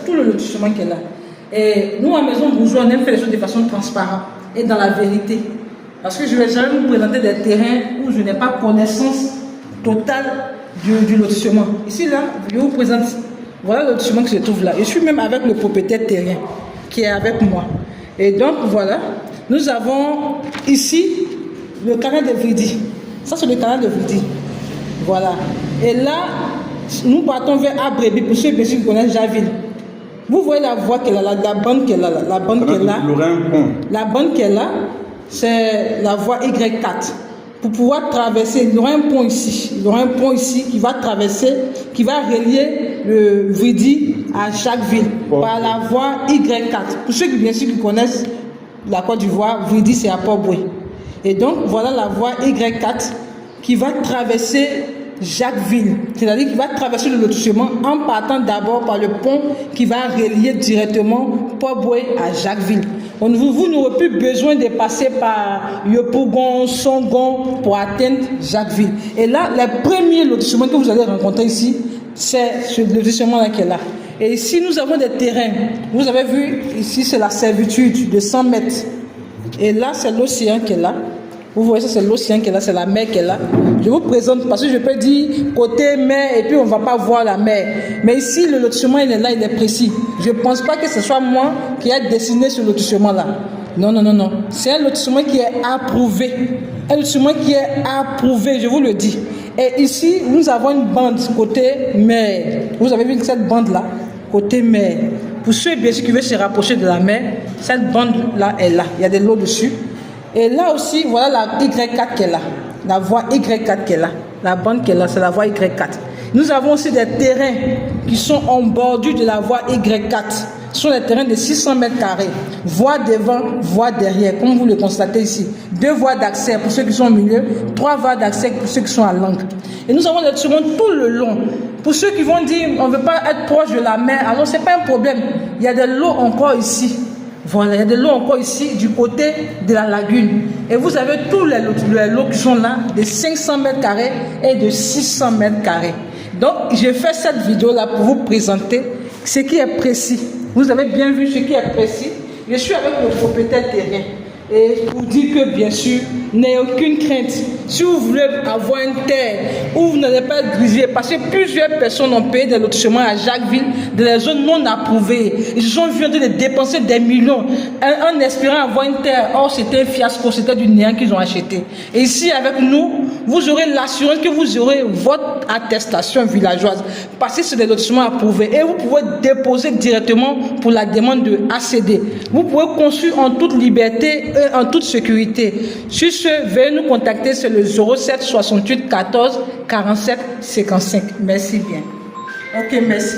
tout le lotissement qui est là. Et nous, à Maison Bourgeois, on aime faire les choses de façon transparente et dans la vérité. Parce que je ne vais jamais vous présenter des terrains où je n'ai pas connaissance totale du lotissement. Ici, là, je vous présente, voilà le lotissement qui se trouve là. Je suis même avec le propriétaire terrien qui est avec moi. Et donc, voilà, nous avons ici le canal de Vridi. Ça, c'est le canal de Vridi. Voilà. Et là, nous partons vers Abrebi, pour ceux qui connaissent Javille. Vous voyez la voie qu'elle a là, la bande qu'elle a là, la bande qu'elle a. La bande qu'elle a, c'est la voie Y4. Pour pouvoir traverser, il y aura un pont ici. Il y aura un pont ici qui va traverser, qui va relier le Vridi à Jacquesville par la voie Y4. Pour ceux qui, bien sûr, qui connaissent la Côte d'Ivoire, Vridi, c'est à Port-Boué. Et donc, voilà la voie Y4 qui va traverser Jacquesville, c'est-à-dire qu'il va traverser le lotissement en partant d'abord par le pont qui va relier directement Port-Boué à Jacquesville. Donc, vous n'aurez plus besoin de passer par Yopougon, Songon pour atteindre Jacquesville. Et là, le premier lotissement que vous allez rencontrer ici, c'est ce lotissement-là qui est là. Et ici, nous avons des terrains. Vous avez vu, ici, c'est la servitude de 100 mètres. Et là, c'est l'océan qui est là. Vous voyez, ça c'est l'océan qui est là, c'est la mer qui est là. Je vous présente parce que je peux dire côté mer et puis on ne va pas voir la mer. Mais ici, le lotissement, il est là, il est précis. Je ne pense pas que ce soit moi qui ai dessiné ce lotissement-là. Non, non, non, non. C'est un lotissement qui est approuvé. Un lotissement qui est approuvé, je vous le dis. Et ici, nous avons une bande côté mer. Vous avez vu cette bande-là, côté mer. Pour ceux bien sûr qui veulent se rapprocher de la mer, cette bande-là est là. Il y a des lots dessus. Et là aussi, voilà la Y4 qui est là. La voie Y4 qui est là. La bande qui est là, c'est la voie Y4. Nous avons aussi des terrains qui sont en bordure de la voie Y4. Ce sont des terrains de 600 mètres carrés. Voie devant, voie derrière, comme vous le constatez ici. 2 voies d'accès pour ceux qui sont au milieu, 3 voies d'accès pour ceux qui sont à l'angle. Et nous avons des lotissements tout le long. Pour ceux qui vont dire, on ne veut pas être proche de la mer, alors ce n'est pas un problème. Il y a des lots encore ici. Voilà, il y a des lots encore ici du côté de la lagune. Et vous avez tous les lots qui sont là, de 500 mètres carrés et de 600 mètres carrés. Donc, j'ai fait cette vidéo-là pour vous présenter ce qui est précis. Vous avez bien vu ce qui est précis. Je suis avec le propriétaire terrien. Et pour dire que, bien sûr, n'ayez aucune crainte. Si vous voulez avoir une terre où vous n'allez pas être grillé, parce que plusieurs personnes ont payé des lotissements à Jacquesville, dans les zones non approuvées. Ils se sont vus en train de dépenser des millions en espérant avoir une terre. Or, c'était un fiasco, c'était du néant qu'ils ont acheté. Et ici, avec nous, vous aurez l'assurance que vous aurez votre attestation villageoise. Parce que c'est des lotissements approuvés. Et vous pouvez déposer directement pour la demande de ACD. Vous pouvez construire en toute liberté et en toute sécurité. Sur ce, veuillez nous contacter sur le 07 68 14 47 55. Merci bien. Ok, merci.